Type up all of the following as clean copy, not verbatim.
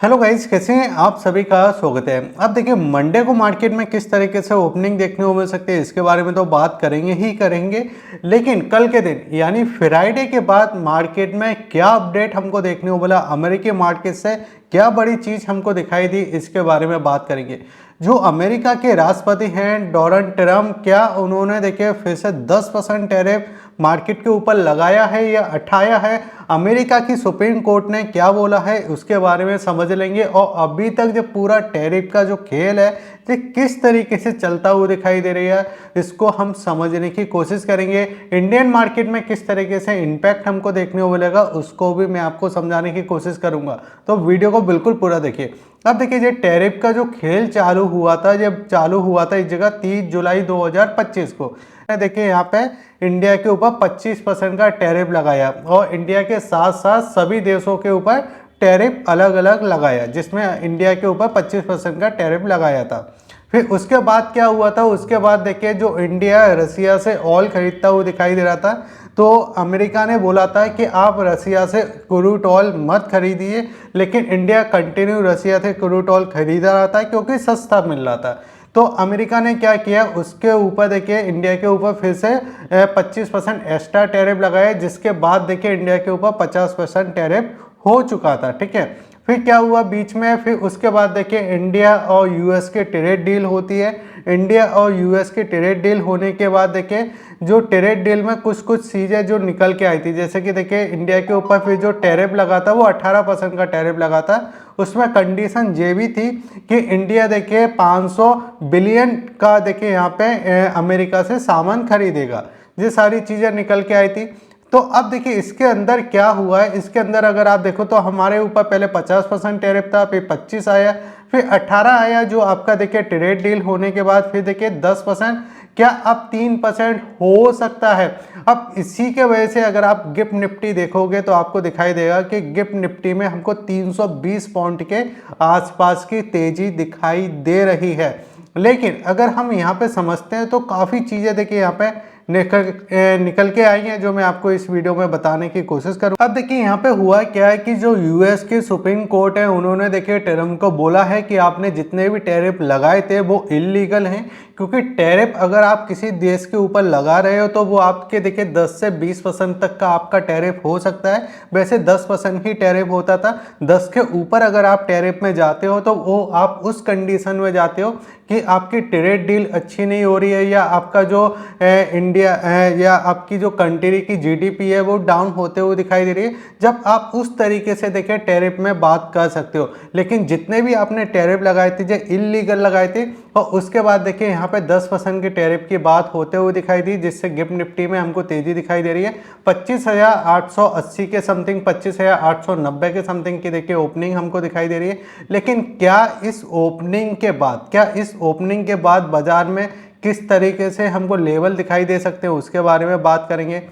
Hello guys, कैसे हैं आप? सभी का स्वागत है। अब देखिए, मंडे को मार्केट में किस तरीके से ओपनिंग देखने को मिल सकती है, इसके बारे में तो बात करेंगे ही करेंगे। लेकिन कल के दिन यानी फ्राइडे के बाद मार्केट में क्या अपडेट हमको देखने को मिला, अमेरिकी मार्केट से क्या बड़ी चीज़ हमको दिखाई दी, इसके बारे में बात करेंगे। जो अमेरिका के राष्ट्रपति हैं डोनाल्ड ट्रम्प, क्या उन्होंने देखिए फिर से 10% टैरिफ मार्केट के ऊपर लगाया है या हटाया है? अमेरिका की सुप्रीम कोर्ट ने क्या बोला है, उसके बारे में समझ लेंगे। और अभी तक जो पूरा टैरिफ का जो खेल है, ये किस तरीके से चलता हुआ दिखाई दे रही है, इसको हम समझने की कोशिश करेंगे। इंडियन मार्केट में किस तरीके से इम्पैक्ट हमको देखने को मिलेगा, उसको भी मैं आपको समझाने की कोशिश करूंगा। तो वीडियो को बिल्कुल पूरा देखिए। अब देखिए, ये टैरिफ का जो खेल चालू हुआ था, जब चालू हुआ था इस जगह 30 जुलाई 2025 को। देखिए यहाँ पे इंडिया के ऊपर 25% का टैरिफ लगाया और इंडिया के साथ साथ सभी देशों के ऊपर टैरिफ अलग अलग लगाया, जिसमें इंडिया के ऊपर 25% का टैरिफ लगाया था। फिर उसके बाद क्या हुआ था, उसके बाद देखिए जो इंडिया रसिया से ऑयल खरीदता हुआ दिखाई दे रहा था, तो अमेरिका ने बोला था कि आप रसिया से क्रूड ऑयल मत खरीदिए, लेकिन इंडिया कंटिन्यू रसिया से क्रूड ऑयल खरीदा रहा था क्योंकि सस्ता मिल रहा था। तो अमेरिका ने क्या किया, उसके ऊपर देखिए इंडिया के ऊपर फिर से 25% एक्स्ट्रा टैरिफ लगाया, जिसके बाद देखिए इंडिया के ऊपर 50% टैरिफ हो चुका था। ठीक है, फिर क्या हुआ बीच में, फिर उसके बाद देखिए इंडिया और यूएस के ट्रेड डील होती है। इंडिया और यूएस के ट्रेड डील होने के बाद देखिए जो ट्रेड डील में कुछ कुछ चीज़ें जो निकल के आई थी, जैसे कि देखिए इंडिया के ऊपर फिर जो टैरिफ लगा था वो 18% का टैरिफ लगा था। उसमें कंडीशन ये भी थी कि इंडिया देखिए 500 बिलियन का देखिए यहाँ पे अमेरिका से सामान खरीदेगा। ये सारी चीज़ें निकल के आई थी। तो अब देखिए इसके अंदर क्या हुआ है, इसके अंदर अगर आप देखो तो हमारे ऊपर पहले 50% टैरिफ था, फिर 25 आया, फिर 18 आया, जो आपका देखिए ट्रेड डील होने के बाद फिर देखिए 10%, क्या अब 3% हो सकता है। अब इसी के वजह से अगर आप गिफ्ट निफ्टी देखोगे तो आपको दिखाई देगा कि गिफ्ट निफ्टी में हमको 320 पॉइंट के आसपास की तेजी दिखाई दे रही है। लेकिन अगर हम यहाँ पे समझते हैं तो काफ़ी चीज़ें देखिए यहाँ पे निकल के आई हैं, जो मैं आपको इस वीडियो में बताने की कोशिश करूँ। अब देखिए यहाँ पे हुआ क्या है कि जो यूएस की सुप्रीम कोर्ट है, उन्होंने देखिए ट्रम्प को बोला है कि आपने जितने भी टैरिफ लगाए थे वो इलीगल हैं, क्योंकि टैरिफ अगर आप किसी देश के ऊपर लगा रहे हो तो वो आपके देखिए 10 से 20% तक का आपका टैरिफ हो सकता है। वैसे 10% ही टैरिफ होता था, 10 के ऊपर अगर आप टैरिफ में जाते हो तो वो आप उस कंडीशन में जाते हो कि आपकी ट्रेड डील अच्छी नहीं हो रही है, या आपका जो इंडिया या आपकी जो कंट्री की जीडीपी है वो डाउन होते हुए दिखाई दे रही है। जब आप उस तरीके से देखिए टैरिफ में बात कर सकते हो। लेकिन जितने भी आपने टैरिफ लगाए थे जो इलीगल लगाए थे, और उसके बाद देखिए यहाँ पे 10% की टैरिफ की बात होते हुए दिखाई दी, जिससे गिफ्ट निफ्टी में हमको तेजी दिखाई दे रही है। 25,880 के समथिंग, 25,890 के समथिंग की देखिए ओपनिंग हमको दिखाई दे रही है। लेकिन क्या इस ओपनिंग के बाद बाजार में किस तरीके से हमको लेवल दिखाई दे सकते हैं, उसके बारे में बात करेंगे।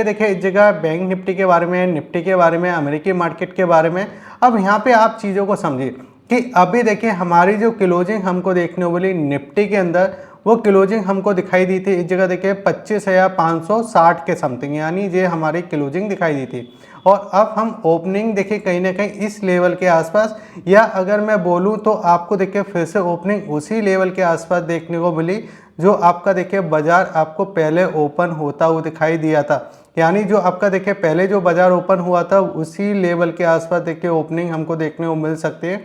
देखिए इस जगह बैंक निफ्टी के बारे में, निफ्टी के बारे में, अमेरिकी मार्केट के बारे में। अब यहाँ पे आप चीज़ों को समझिए कि अभी देखिए हमारी जो क्लोजिंग हमको देखने को मिली निफ्टी के अंदर, वो क्लोजिंग हमको दिखाई दी थी इस जगह देखिए 25,560 के समथिंग, यानी ये हमारी क्लोजिंग दिखाई दी थी। और अब हम ओपनिंग देखिए कहीं ना कहीं इस लेवल के आसपास, या अगर मैं बोलूं तो आपको देखिए फिर से ओपनिंग उसी लेवल के आसपास देखने को मिली, जो आपका देखिए बाजार आपको पहले ओपन होता हुआ दिखाई दिया था। यानी जो आपका देखिए पहले जो बाजार ओपन हुआ था उसी लेवल के आसपास देखिए ओपनिंग हमको देखने को मिल सकती है।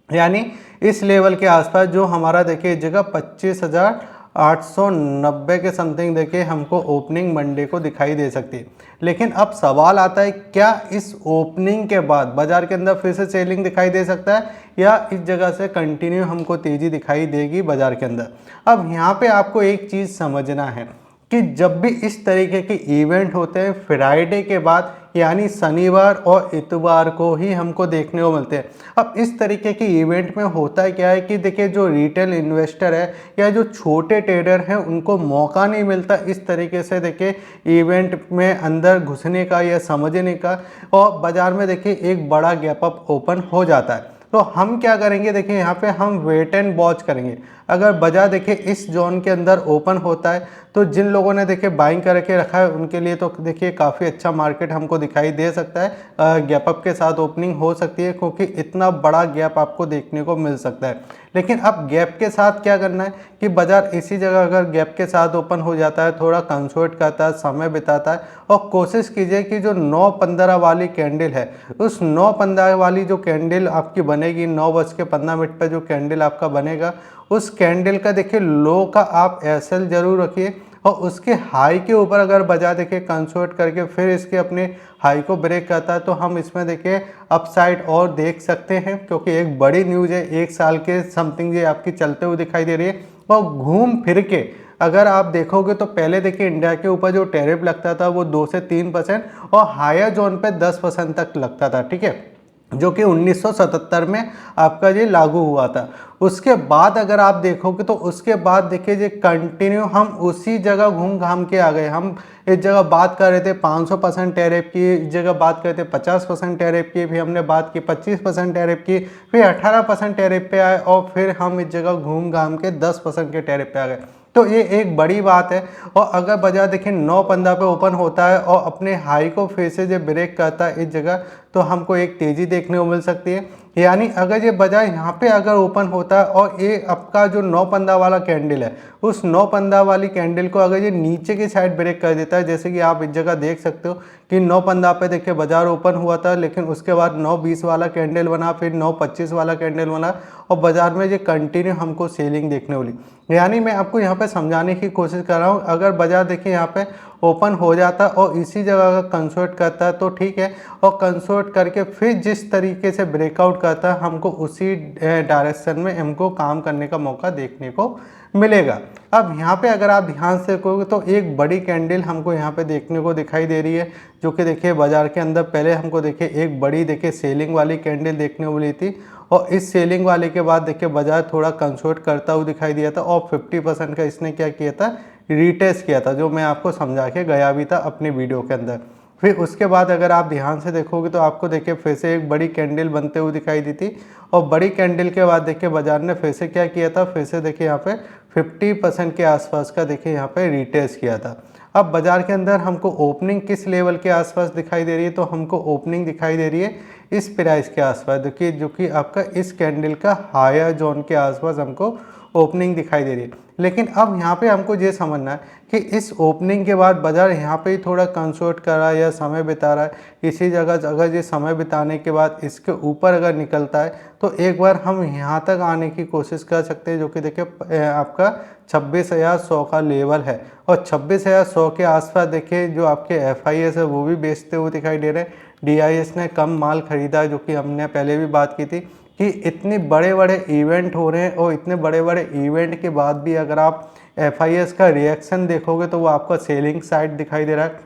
यानी इस लेवल के आसपास जो हमारा देखिए इस जगह 25,890 के समथिंग देखिए हमको ओपनिंग मंडे को दिखाई दे सकती है। लेकिन अब सवाल आता है, क्या इस ओपनिंग के बाद बाजार के अंदर फिर से सेलिंग दिखाई दे सकता है, या इस जगह से कंटिन्यू हमको तेजी दिखाई देगी बाजार के अंदर। अब यहाँ पे आपको एक चीज़ समझना है कि जब भी इस तरीके के इवेंट होते हैं फ्राइडे के बाद, यानी शनिवार और इतवार को ही हमको देखने को मिलते हैं। अब इस तरीके के इवेंट में होता है क्या है कि देखिए जो रिटेल इन्वेस्टर है या जो छोटे ट्रेडर हैं, उनको मौका नहीं मिलता इस तरीके से देखिए इवेंट में अंदर घुसने का या समझने का, और बाजार में देखिए एक बड़ा गैप अप ओपन हो जाता है। तो हम क्या करेंगे, देखिए यहाँ पे हम वेट एंड वॉच करेंगे। अगर बाजार देखिए इस जोन के अंदर ओपन होता है तो जिन लोगों ने देखिए बाइंग करके रखा है उनके लिए तो देखिए काफ़ी अच्छा मार्केट हमको दिखाई दे सकता है। गैप अप के साथ ओपनिंग हो सकती है क्योंकि इतना बड़ा गैप आपको देखने को मिल सकता है। लेकिन अब गैप के साथ क्या करना है कि बाजार इसी जगह अगर गैप के साथ ओपन हो जाता है, थोड़ा कंसोलिडेट करता है, समय बिताता है और कोशिश कीजिए कि जो 9:15 वाली कैंडल है उस 9:15 वाली जो कैंडल आपकी बनेगी, 9:15 पर जो कैंडल आपका बनेगा उस कैंडल का देखिए लो का आप एसएल जरूर रखिए और उसके हाई के ऊपर अगर बाजार देखिए कंसोलिडेट करके फिर इसके अपने हाई को ब्रेक करता है तो हम इसमें देखिए अपसाइड और देख सकते हैं, क्योंकि एक बड़ी न्यूज़ है, 1 साल के समथिंग ये आपकी चलते हुए दिखाई दे रही है। और घूम फिर के अगर आप देखोगे तो पहले देखिए इंडिया के ऊपर जो टैरिफ लगता था वो 2 से 3% और हायर जोन पे 10% तक लगता था, ठीक है, जो कि 1977 में आपका ये लागू हुआ था। उसके बाद अगर आप देखोगे तो उसके बाद देखिए ये कंटिन्यू हम उसी जगह घूम घाम के आ गए। हम इस जगह बात कर रहे थे 500% टैरिफ की, इस जगह बात कर रहे थे 50% टैरिफ की, फिर हमने बात की 25% टैरिफ की, फिर 18% टैरिफ पे आए और फिर हम इस जगह घूम घाम के 10% के टैरिफ पे आ गए। तो ये एक बड़ी बात है। और अगर बाजार देखिए 9:15 पे ओपन होता है और अपने हाई को फिर से जब ब्रेक करता है इस जगह तो हमको एक तेज़ी देखने को मिल सकती है। यानी अगर ये बाजार यहाँ पे अगर ओपन होता है और ये आपका जो 9:15 वाला कैंडल है उस 9:15 वाली कैंडल को अगर ये नीचे की साइड ब्रेक कर देता है, जैसे कि आप इस जगह देख सकते हो कि 9:15 पे देखिए बाजार ओपन हुआ था, लेकिन उसके बाद 9:20 वाला कैंडल बना, फिर 9:25 वाला कैंडल बना और बाजार में ये कंटिन्यू हमको सेलिंग देखने को मिली। यानी मैं आपको यहाँ पे समझाने की कोशिश कर रहा हूँ, अगर बाजार देखिए यहाँ पे ओपन हो जाता और इसी जगह अगर कंसोलिडेट करता है तो ठीक है, और कंसोलिडेट करके फिर जिस तरीके से ब्रेकआउट करता है हमको उसी डायरेक्शन में हमको काम करने का मौका देखने को मिलेगा। अब यहाँ पे अगर आप ध्यान से देखोगे तो एक बड़ी कैंडल हमको यहाँ पे देखने को दिखाई दे रही है, जो कि देखिए बाजार के अंदर पहले हमको देखिए एक बड़ी देखिए सेलिंग वाली कैंडल देखने को मिली थी और इस सेलिंग वाले के बाद देखिए बाजार थोड़ा कंसोलिडेट करता हुआ दिखाई दिया था और 50% का इसने क्या किया था, रीटेस्ट किया था, जो मैं आपको समझा के गया भी था अपनी वीडियो के अंदर। फिर उसके बाद अगर आप ध्यान से देखोगे तो आपको देखिए फिर से एक बड़ी कैंडल बनते हुए दिखाई दी थी और बड़ी कैंडल के बाद देखिए बाजार ने फिर से क्या किया था, फिर से देखिए यहाँ पे 50% के आसपास का देखिए यहाँ पे रीटेस्ट किया था। अब बाजार के अंदर हमको ओपनिंग किस लेवल के आसपास दिखाई दे रही है, तो हमको ओपनिंग दिखाई दे रही है इस प्राइस के आसपास, देखिए जो कि आपका इस कैंडल का हायर जोन के आसपास हमको ओपनिंग दिखाई दे रही है। लेकिन अब यहाँ पे हमको ये समझना है कि इस ओपनिंग के बाद बाजार यहाँ पे ही थोड़ा कंसोलिडेट कर रहा है या समय बिता रहा है। इसी जगह अगर ये समय बिताने के बाद इसके ऊपर अगर निकलता है तो एक बार हम यहाँ तक आने की कोशिश कर सकते हैं, जो कि देखिए आपका 26,100 का लेवल है और 26,100 के आसपास देखिए जो आपके FIS है वो भी बेचते हुए दिखाई दे रहे हैं। DIS ने कम माल खरीदा, जो कि हमने पहले भी बात की थी कि इतने बड़े बड़े इवेंट हो रहे हैं और इतने बड़े बड़े इवेंट के बाद भी अगर आप FIS का रिएक्शन देखोगे तो वो आपका सेलिंग साइड दिखाई दे रहा है।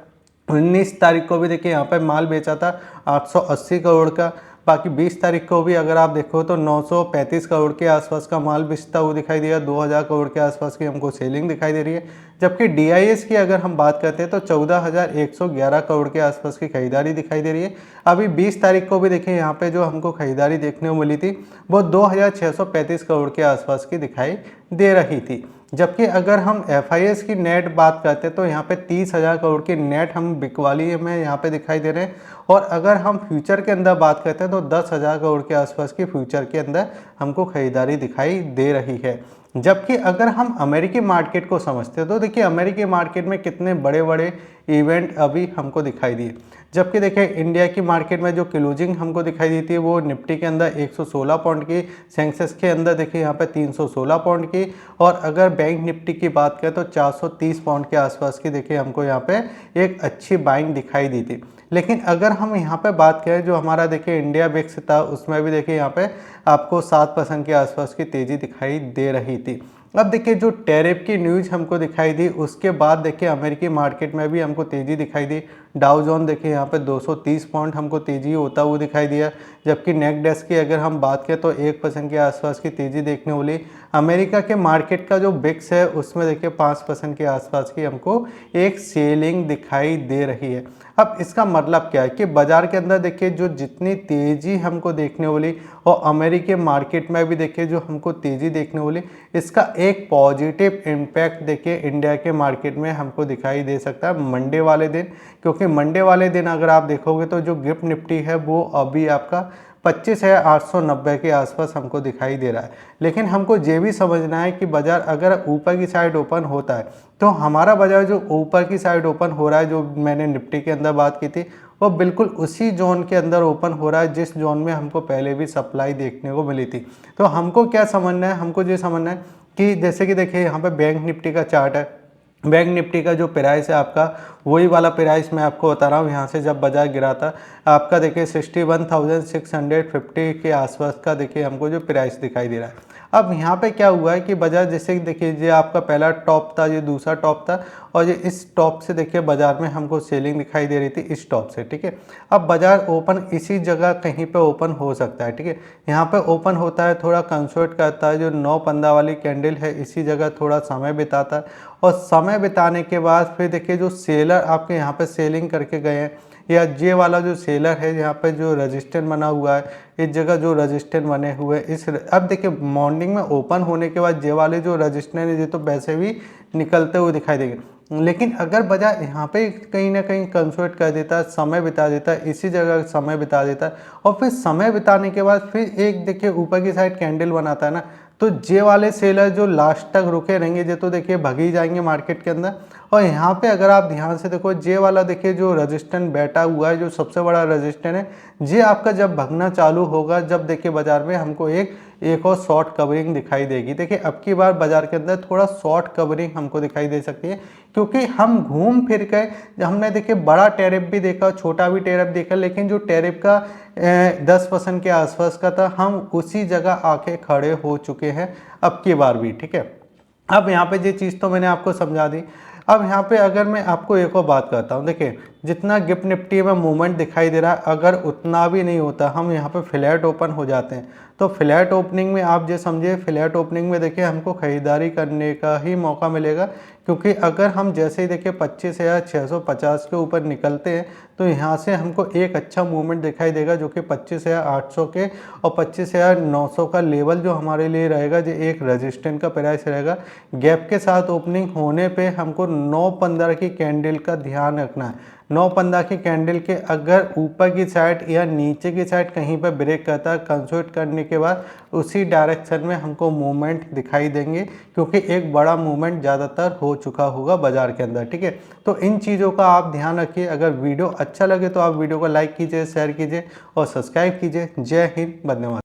19 तारीख को भी देखिए यहाँ पे माल बेचा था 880 करोड़ का। बाकी 20 तारीख को भी अगर आप देखो तो 935 करोड़ के आसपास का माल बेचता हुआ दिखाई दिया, 2000 करोड़ के आसपास की हमको सेलिंग दिखाई दे रही है। जबकि DIS की अगर हम बात करते हैं तो 14,111 करोड़ के आसपास की खरीदारी दिखाई दे रही है। अभी 20 तारीख को भी देखिए यहाँ पे जो हमको खरीदारी देखने को मिली थी वो 2,635 करोड़ के आसपास की दिखाई दे रही थी। जबकि अगर हम FIS की नेट बात करते हैं तो यहाँ पे 30,000 करोड़ की नेट हम बिकवाली में यहाँ पे दिखाई दे रहे हैं। और अगर हम फ्यूचर के अंदर बात करते हैं तो 10,000 करोड़ के आसपास की फ्यूचर के अंदर हमको खरीदारी दिखाई दे रही है। जबकि अगर हम अमेरिकी मार्केट को समझते हैं तो देखिए अमेरिकी मार्केट में कितने बड़े बड़े इवेंट अभी हमको दिखाई दिए। जबकि देखिए इंडिया की मार्केट में जो क्लोजिंग हमको दिखाई दी थी वो निफ्टी के अंदर 116 पॉइंट की, सेंसेक्स के अंदर देखिए यहाँ पे 316 पॉइंट की, और अगर बैंक निफ्टी की बात करें तो 430 पॉइंट के आसपास की देखिए हमको यहाँ पे एक अच्छी बाइंग दिखाई दी थी। लेकिन अगर हम यहाँ पे बात करें जो हमारा देखिए इंडिया बिक्स था उसमें भी देखिए यहाँ पे आपको 7% के आसपास की तेज़ी दिखाई दे रही थी। अब देखिए जो टैरिफ की न्यूज़ हमको दिखाई दी उसके बाद देखिए अमेरिकी मार्केट में भी हमको तेज़ी दिखाई दी। डाउ जोन देखिए यहाँ पे 230 पॉइंट हमको तेज़ी होता हुआ दिखाई दिया, जबकि नेस्डैक की अगर हम बात करें तो 1% के आसपास की तेज़ी देखने वाली। अमेरिका के मार्केट का जो बिक्स है उसमें देखिए 5% के आसपास की हमको एक सेलिंग दिखाई दे रही है। अब इसका मतलब क्या है कि बाजार के अंदर देखिए जो जितनी तेज़ी हमको देखने वाली और अमेरिकी मार्केट में भी देखिए जो हमको तेज़ी देखने वाली, इसका एक पॉजिटिव इम्पैक्ट देखिए इंडिया के मार्केट में हमको दिखाई दे सकता है मंडे वाले दिन। क्योंकि मंडे वाले दिन अगर आप देखोगे तो जो गिफ्ट निफ्टी है वो अभी आपका 25,890 के आसपास हमको दिखाई दे रहा है। लेकिन हमको ये भी समझना है कि बाजार अगर ऊपर की साइड ओपन होता है तो हमारा बाजार जो ऊपर की साइड ओपन हो रहा है, जो मैंने निफ्टी के अंदर बात की थी, वो बिल्कुल उसी जोन के अंदर ओपन हो रहा है जिस जोन में हमको पहले भी सप्लाई देखने को मिली थी। तो हमको क्या समझना है, हमको ये समझना है कि जैसे कि देखिए यहाँ पे बैंक निफ्टी का चार्ट है। बैंक निफ्टी का जो प्राइस है आपका वही वाला प्राइस मैं आपको बता रहा हूँ। यहाँ से जब बाजार गिरा था आपका देखिए 61,650 के आसपास का देखिए हमको जो प्राइस दिखाई दे रहा है। अब यहाँ पे क्या हुआ है कि बाजार जैसे देखिए ये आपका पहला टॉप था, ये दूसरा टॉप था, और ये इस टॉप से देखिए बाजार में हमको सेलिंग दिखाई दे रही थी इस टॉप से, ठीक है। अब बाजार ओपन इसी जगह कहीं पे ओपन हो सकता है, ठीक है। यहाँ पे ओपन होता है, थोड़ा कंसोर्ट करता है, जो 9-15 वाली कैंडल है इसी जगह थोड़ा समय बिताता है, और समय बिताने के बाद फिर देखिए जो सेलर आपके यहाँ पे सेलिंग करके गए हैं, या ये वाला जो सेलर है यहाँ पे जो रजिस्टेंस बना हुआ है, इस जगह जो रजिस्टेंस बने हुए इस अब देखिए मॉर्निंग में ओपन होने के बाद ये वाले जो रजिस्टेंस है ये तो वैसे भी निकलते हुए दिखाई देंगे। लेकिन अगर बाजार यहाँ पे कहीं ना कहीं कंसोर्ट कर देता है, समय बिता देता है, इसी जगह समय बिता देता है, और फिर समय बिताने के बाद फिर एक देखिए ऊपर की साइड कैंडल बनाता है ना, तो जे वाले सेलर जो लास्ट तक रुके रहेंगे ये तो देखिए भग ही जाएंगे मार्केट के अंदर। और यहाँ पे अगर आप ध्यान से देखो जे वाला देखिए जो रजिस्टेंस बैठा हुआ है, जो सबसे बड़ा रजिस्टेंस है, जे आपका जब भगना चालू होगा, जब देखिए बाजार में हमको एक और शॉर्ट कवरिंग दिखाई देगी। देखिए अब की बार बाजार के अंदर थोड़ा शॉर्ट कवरिंग हमको दिखाई दे सकती है, क्योंकि हम घूम फिर के हमने देखिए बड़ा टैरिफ भी देखा, छोटा भी टैरिफ देखा, लेकिन जो टैरिफ का 10% के आसपास का था, हम उसी जगह आके खड़े हो चुके हैं अब की बार भी, ठीक है। अब यहाँ पे ये चीज़ तो मैंने आपको समझा दी। अब यहाँ पे अगर मैं आपको एक और बात करता हूँ, देखिए जितना गिफ्ट निफ्टी में मूवमेंट दिखाई दे रहा है, अगर उतना भी नहीं होता, हम यहाँ पे फ्लैट ओपन हो जाते हैं, तो फ्लैट ओपनिंग में आप ये समझिए, फ्लैट ओपनिंग में देखिए हमको खरीदारी करने का ही मौका मिलेगा। क्योंकि अगर हम जैसे ही देखिए 25,650 के ऊपर निकलते हैं तो यहाँ से हमको एक अच्छा मूवमेंट दिखाई देगा, जो कि 25,800 के और 25,900 का लेवल जो हमारे लिए रहेगा, जो एक रेजिस्टेंस का प्राइस रहेगा। गैप के साथ ओपनिंग होने पे हमको 9-15 की कैंडल का ध्यान रखना है। 9-15 की कैंडल के अगर ऊपर की साइड या नीचे की साइड कहीं पर ब्रेक करता है, कंसोलिडेट करने के बाद उसी डायरेक्शन में हमको मूवमेंट दिखाई देंगे, क्योंकि एक बड़ा मूवमेंट ज़्यादातर हो चुका होगा बाजार के अंदर, ठीक है। तो इन चीज़ों का आप ध्यान रखिए। अगर वीडियो अच्छा लगे तो आप वीडियो को लाइक कीजिए, शेयर कीजिए और सब्सक्राइब कीजिए। जय हिंद, धन्यवाद।